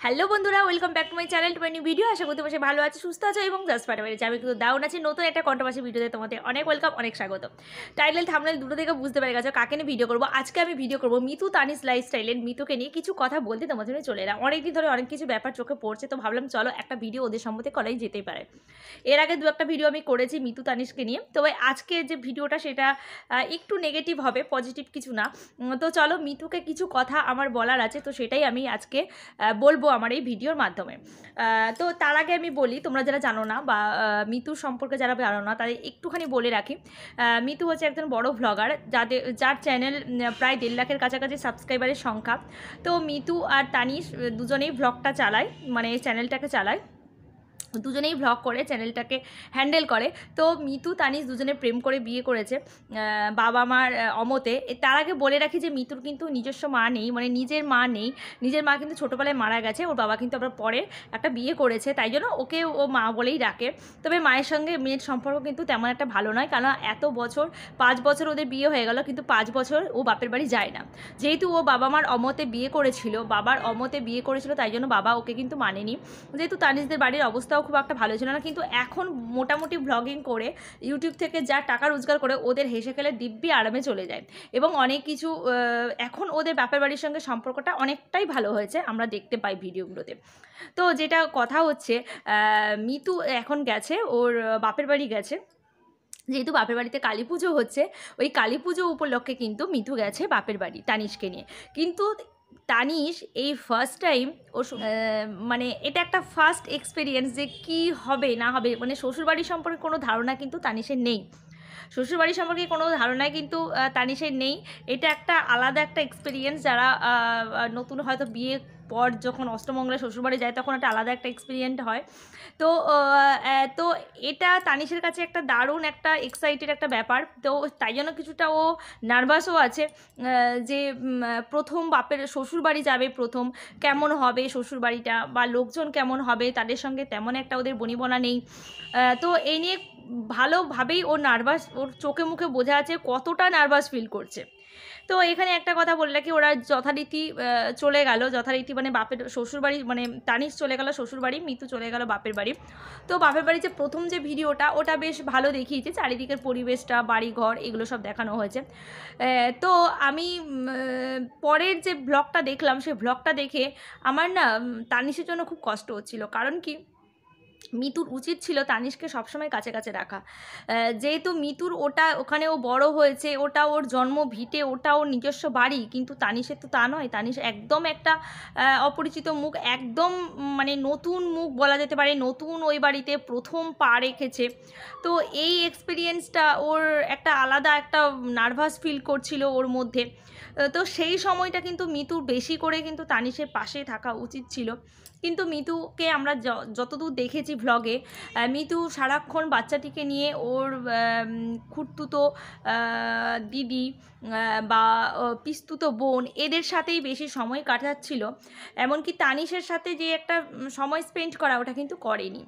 Hello বন্ধুরা, welcome back to my channel to my new video. আশা করতে বসে ভালো আছে, সুস্থ আছো এবং জাস্ট পারে পেরেছি। আমি কিন্তু দাউন আছি নতুন একটা কন্ট্রোভার্সি ভিডিওতে তোমাদের অনেক ওয়েলকাম, অনেক স্বাগত। টাইটেল থাম্বনেল দুটো থেকে বুঝতে পেরে গেছো কাকে নিয়ে ভিডিও করবো। আজকে আমি ভিডিও করবো মিতু তানিস লাইফস্টাইলের। মিতুকে নিয়ে কিছু কথা বলতে তোমাদের জন্য চলে এলাম। অনেকদিন ধরে অনেক কিছু ব্যাপার চোখে পড়ছে, তো ভাবলাম চলো একটা ভিডিও ওদের সম্বন্ধে করাই যেতেই পারে। এর আগে দু একটা ভিডিও আমি করেছি মিতু তানিশকে নিয়ে, তবে আজকে যে ভিডিওটা সেটা একটু নেগেটিভ হবে, পজিটিভ কিছু না। তো চলো, মিতুকে কিছু কথা আমার বলার আছে, তো সেটাই আমি আজকে বলবো আমার এই ভিডিওর মাধ্যমে। তো তার আগে আমি বলি, তোমরা যারা জানো না বা মিতুর সম্পর্কে যারা জানো না তাদের একটুখানি বলে রাখি। মিতু হচ্ছে একজন বড় ভ্লগার, যার চ্যানেল প্রায় 1.5 লাখের কাছাকাছি সাবস্ক্রাইবারের সংখ্যা। তো মিতু আর তানিশ দুজনেই ভ্লগটা চালায়, মানে চ্যানেলটাকে চালায়, দুজনেই ভ্লগ করে, চ্যানেলটাকে হ্যান্ডেল করে। তো মিতু তানিশ দুজনে প্রেম করে বিয়ে করেছে বাবা মার অমতে। তার আগে বলে রাখি যে মিতুর কিন্তু নিজস্ব মা নেই, মানে নিজের মা নেই। নিজের মা কিন্তু ছোটোবেলায় মারা গেছে, ওর বাবা কিন্তু আবার পরে একটা বিয়ে করেছে, তাই জন্য ওকে ও মা বলেই ডাকে। তবে মায়ের সঙ্গে মেয়ের সম্পর্ক কিন্তু তেমন একটা ভালো নয়, কারণ এত বছর 5 বছর ওদের বিয়ে হয়ে গেল, কিন্তু 5 বছর ও বাপের বাড়ি যায় না। যেহেতু ও বাবা মার অমতে বিয়ে করেছিল, বাবার অমতে বিয়ে করেছিল, তাই জন্য বাবা ওকে কিন্তু মানেনি। যেহেতু তানিশদের বাড়ির অবস্থাও খুব একটা ভালো ছিল না, কিন্তু এখন মোটামুটি ব্লগিং করে ইউটিউব থেকে যা টাকা রোজগার করে ওদের হেসে খেলে দিব্যি আরামে চলে যায়, এবং অনেক কিছু এখন ওদের বাপের বাড়ির সঙ্গে সম্পর্কটা অনেকটাই ভালো হয়েছে, আমরা দেখতে পাই ভিডিওগুলোতে। তো যেটা কথা হচ্ছে, মিতু এখন গেছে ওর বাপের বাড়ি গেছে, যেহেতু বাপের বাড়িতে কালী পুজো হচ্ছে, ওই কালী পুজো উপলক্ষে কিন্তু মিতু গেছে বাপের বাড়ি তানিশকে নিয়ে। কিন্তু তানিশ এই ফার্স্ট টাইম ও মানে এটা একটা ফার্স্ট এক্সপিরিয়েন্স যে কি হবে না হবে, মানে শ্বশুরবাড়ির সম্পর্কে কোনো ধারণা কিন্তু তানিশের নেই। শ্বশুরবাড়ি সম্পর্কে কোনো ধারণাই কিন্তু তানিশের নেই। এটা একটা আলাদা একটা এক্সপিরিয়েন্স। যারা নতুন হয়তো বিয়ে পর যখন অষ্টমঙ্গলে শ্বশুরবাড়ি যায়, তখন একটা আলাদা একটা এক্সপিরিয়েন্স হয়। তো তো এটা তানিশের কাছে একটা দারুণ একটা এক্সাইটেড একটা ব্যাপার। তো তাই জন্য কিছুটা ও নার্ভাসও আছে, যে প্রথম বাপের শ্বশুরবাড়ি যাবে, প্রথম কেমন হবে শ্বশুরবাড়িটা, বা লোকজন কেমন হবে, তাদের সঙ্গে তেমন একটা ওদের বনিবনা নেই। তো এই নিয়ে ভালোভাবেই ওর নার্ভাস, ওর চোখে মুখে বোঝা আছে কতটা নার্ভাস ফিল করছে। তো এখানে একটা কথা বলে রাখি, ওরা যথারীতি চলে গেল, যথারীতি মানে বাপের শ্বশুরবাড়ি, মানে তানিশ চলে গেল শ্বশুরবাড়ি, মিতু চলে গেল বাপের বাড়ি। তো বাপের বাড়ি যে প্রথম যে ভিডিওটা, ওটা বেশ ভালো দেখিয়েছে, চারিদিকের পরিবেশটা, বাড়িঘর, এগুলো সব দেখানো হয়েছে। তো আমি পরের যে ব্লগটা দেখলাম, সেই ব্লগটা দেখে আমার না তানিশের জন্য খুব কষ্ট হচ্ছিল। কারণ কি, মিতুর উচিত ছিল তানিশকে সবসময় কাছে কাছে রাখা। যেহেতু মিতুর ওখানে ও বড় হয়েছে, ওটা ওর জন্ম ভিটে, ওটা ওর নিজস্ব বাড়ি, কিন্তু তানিশের তো তা নয়। তানিশ একদম একটা অপরিচিত মুখ, একদম মানে নতুন মুখ বলা যেতে পারে, নতুন ওই বাড়িতে প্রথম পা রেখেছে। তো এই এক্সপিরিয়েন্সটা ওর একটা আলাদা একটা নার্ভাস ফিল করছিল ওর মধ্যে। তো সেই সময়টা কিন্তু মিতুর বেশি করে কিন্তু তানিশের পাশে থাকা উচিত ছিল। কিন্তু মিতুকে আমরা যতদূর দেখেছি ভ্লগে, মিতু সারাক্ষণ বাচ্চাটিকে নিয়ে ওর খুড়তুতো দিদি বা পিস্তুতো বোন, এদের সাথেই বেশি সময় কাটাচ্ছিল। এমনকি তানিশের সাথে যে একটা সময় স্পেন্ড করা, ওটা কিন্তু করেনি।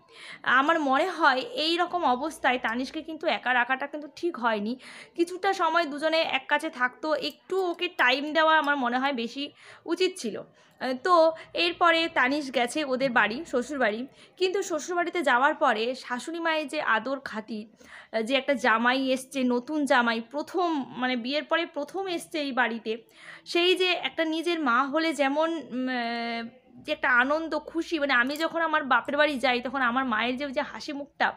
আমার মনে হয় এই রকম অবস্থায় তানিশকে কিন্তু একা রাখাটা কিন্তু ঠিক হয়নি। কিছুটা সময় দুজনে এক কাছে থাকতো, একটু ওকে টাইম দেওয়া আমার মনে হয় বেশি উচিত ছিল। তো এরপরে তানিশ গেছে ওদের বাড়ি, শ্বশুরবাড়ি। কিন্তু শ্বশুরবাড়িতে যাওয়ার পরে শাশুড়ি মায়ের যে আদর খাতির, যে একটা জামাই এসছে, নতুন জামাই প্রথম, মানে বিয়ের পরে প্রথম এসছে এই বাড়িতে, সেই যে একটা নিজের মা হলে যেমন যে একটা আনন্দ খুশি, মানে আমি যখন আমার বাপের বাড়ি যাই, তখন আমার মায়ের যে ওই যে হাসি মুখটা,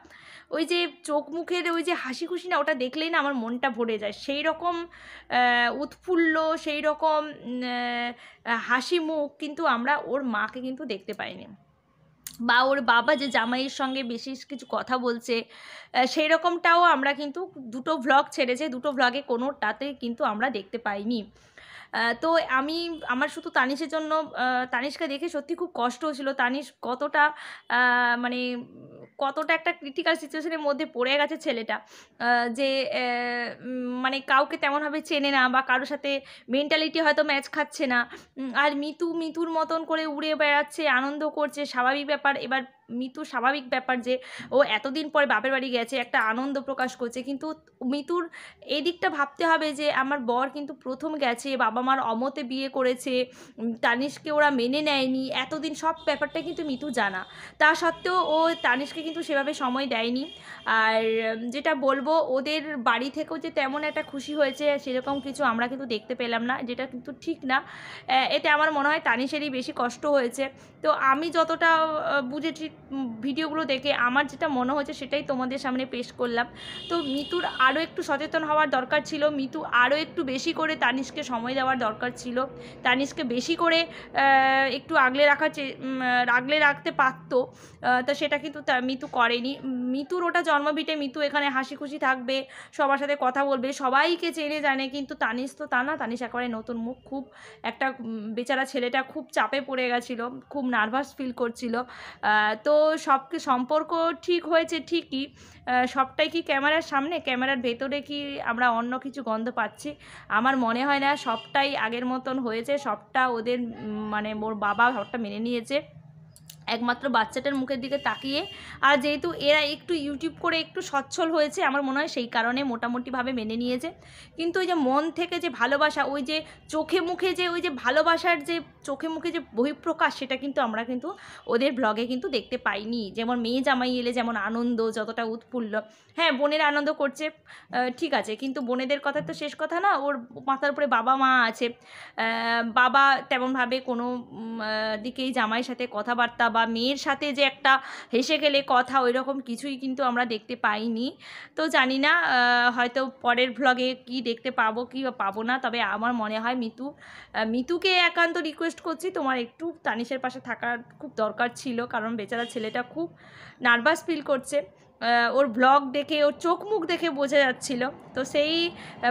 ওই যে চোখ মুখের ওই যে হাসি খুশি না, ওটা দেখলেই না আমার মনটা ভরে যায়। সেই রকম উৎফুল্ল, সেই রকম হাসি মুখ কিন্তু আমরা ওর মাকে কিন্তু দেখতে পাইনি। বা ওর বাবা যে জামাইয়ের সঙ্গে বেশি কিছু কথা বলছে, সেই রকমটাও আমরা কিন্তু, দুটো ভ্লগ ছেড়েছে, দুটো ভ্লগে কোনোটাতে কিন্তু আমরা দেখতে পাইনি। তো আমার শুধু তানিশের জন্য, তানিশকে দেখে সত্যি খুব কষ্ট হচ্ছিল। তানিশ কতটা মানে কতটা একটা ক্রিটিক্যাল সিচুয়েশনের মধ্যে পড়ে গেছে ছেলেটা, যে মানে কাউকে তেমনভাবে চেনে না, বা কারোর সাথে মেন্টালিটি হয়তো ম্যাচ খাচ্ছে না। আর মিতুর মতন করে উড়ে বেড়াচ্ছে, আনন্দ করছে, স্বাভাবিক ব্যাপার। এবার মিতুর স্বাভাবিক ব্যাপার যে ও এতদিন পরে বাপের বাড়ি গেছে, একটা আনন্দ প্রকাশ করছে, কিন্তু মিতুর এই দিকটা ভাবতে হবে যে আমার বর কিন্তু প্রথম গেছে, বাবা মার অমতে বিয়ে করেছে, তানিশকে ওরা মেনে নেয়নি, এতদিন সব ব্যাপারটা কিন্তু মিতু জানা। তা সত্ত্বেও ও তানিশকে কিন্তু সেভাবে সময় দেয়নি। আর যেটা বলবো, ওদের বাড়ি থেকেও যে তেমন একটা খুশি হয়েছে সেরকম কিছু আমরা কিন্তু দেখতে পেলাম না, যেটা কিন্তু ঠিক না। এতে আমার মনে হয় তানিশেরই বেশি কষ্ট হয়েছে। তো আমি যতটা বুঝেছি ভিডিওগুলো দেখে, আমার যেটা মনে হয়েছে সেটাই তোমাদের সামনে পেশ করলাম। তো মিতুর আরও একটু সচেতন হওয়ার দরকার ছিল, মিতু আরও একটু বেশি করে তানিশকে সময় দেওয়ার দরকার ছিল, তানিশকে বেশি করে একটু আগলে রাখতে পারতো। তো সেটা কিন্তু মিতু করেনি। মিতুর ওটা জন্মভিটে, মিতু এখানে হাসি খুশি থাকবে, সবার সাথে কথা বলবে, সবাইকে চেনে জানে, কিন্তু তানিশ তো তা না। তানিশ একেবারে নতুন মুখ, খুব একটা বেচারা ছেলেটা খুব চাপে পড়ে গেছিলো, খুব নার্ভাস ফিল করছিল। তো সম্পর্ক ঠিক হয়েছে ঠিকই, সবটাই কি ক্যামেরার সামনে, ক্যামেরার ভেতরে কি আমরা অন্য কিছু গন্ধ পাচ্ছি? আমার মনে হয় না, সবটাই আগের মতন হয়েছে, সবটা ওদের মানে ওর বাবা সবটা মেনে নিয়েছে একমাত্র বাচ্চাটার মুখের দিকে তাকিয়ে। আর যেহেতু এরা একটু ইউটিউব করে একটু সচ্ছল হয়েছে, আমার মনে হয় সেই কারণে মোটামুটিভাবে মেনে নিয়েছে। কিন্তু ওই যে মন থেকে যে ভালোবাসা, ওই যে চোখে মুখে যে ওই যে ভালোবাসার যে চোখে মুখে যে বহিঃপ্রকাশ, সেটা কিন্তু আমরা কিন্তু ওদের ব্লগে কিন্তু দেখতে পাইনি। যেমন মেয়ে জামাই এলে যেমন আনন্দ, যতটা উৎফুল্ল, হ্যাঁ বোনের আনন্দ করছে ঠিক আছে, কিন্তু বোনেদের কথা তো শেষ কথা না, ওর মাথার উপরে বাবা মা আছে, বাবা তেমনভাবে কোনো দিকেই জামাইয়ের সাথে কথাবার্তা বা মেয়ের সাথে যে একটা হেসে গেলে কথা, ওই রকম কিছুই কিন্তু আমরা দেখতে পাইনি। তো জানি না হয়তো পরের ভ্লগে কি দেখতে পাবো কি পাবো না, তবে আমার মনে হয় মিতুকে একান্ত রিকোয়েস্ট করছি, তোমার একটু তানিশের পাশে থাকার খুব দরকার ছিল, কারণ বেচারা ছেলেটা খুব নার্ভাস ফিল করছে। ওর ব্লগ দেখে, ওর চোখ মুখ দেখে বোঝা যাচ্ছিল। তো সেই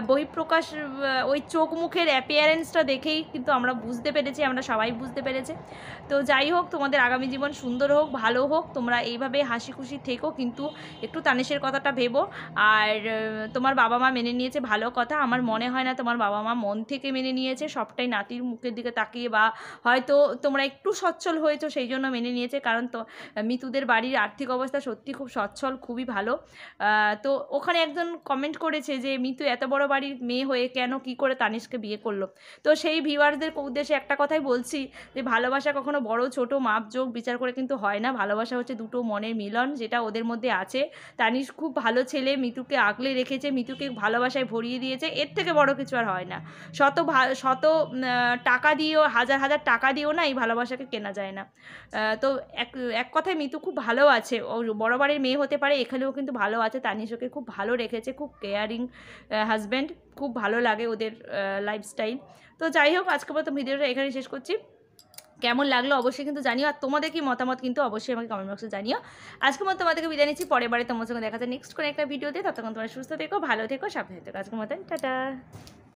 বহিঃপ্রকাশ, ওই চোখ মুখের অ্যাপিয়ারেন্সটা দেখেই কিন্তু আমরা বুঝতে পেরেছি, আমরা সবাই বুঝতে পেরেছি। তো যাই হোক, তোমাদের আগামী জীবন সুন্দর হোক, ভালো হোক, তোমরা এইভাবে হাসি খুশি থেকো, কিন্তু একটু তানিশের কথাটা ভেবো। আর তোমার বাবা মা মেনে নিয়েছে, ভালো কথা। আমার মনে হয় না তোমার বাবা মা মন থেকে মেনে নিয়েছে, সবটাই নাতির মুখের দিকে তাকিয়ে, বা হয়তো তোমরা একটু সচ্ছল হয়েছো সেই জন্য মেনে নিয়েছে, কারণ তো মিতুদের বাড়ির আর্থিক অবস্থা সত্যি খুব সচ্ছল, খুবই ভালো। তো ওখানে একজন কমেন্ট করেছে যে মিতু এত বড় বাড়ির মেয়ে হয়ে কেন কি করে তানিশকে বিয়ে করলো। তো সেই ভিউয়ারদের উদ্দেশ্যে একটা কথাই বলছি, যে ভালোবাসা কখনো বড় ছোট মাপজোক বিচার করে কিন্তু হয় না। ভালোবাসা হচ্ছে দুটো মনের মিলন, যেটা ওদের মধ্যে আছে। তানিশ খুব ভালো ছেলে, মিতুকে আগলে রেখেছে, মিতুকে ভালোবাসায় ভরিয়ে দিয়েছে, এর থেকে বড় কিছু আর হয় না। শত টাকা দিয়েও, হাজার হাজার টাকা দিয়েও না এই ভালোবাসাকে কেনা যায় না। তো এক কথায় মিতু খুব ভালো আছে, ও বড় বাড়ির মেয়ে হতে পারে, এখানেও কিন্তু ভালো আছে। তানিশ ওকে খুব ভালো রেখেছে, খুব কেয়ারিং হাজব্যান্ড, খুব ভালো লাগে ওদের লাইফস্টাইল। তো যাই হোক, আজকে মতো ভিডিওটা এখানেই শেষ করছি। কেমন লাগলো অবশ্যই কিন্তু জানিও, আর তোমাদের কি মতামত কিন্তু অবশ্যই আমাকে কমেন্ট বক্সে জানিও। আজকের মতো তোমাদেরকে বিদায় নিচ্ছি, পরের বারে তোমার সঙ্গে দেখা যায় নেক্সট করে একটা ভিডিওতে। ততক্ষণ তোমরা সুস্থ থেকো, ভালো থেকো, সাবধানে থেকো। আজকের মতন টাটা।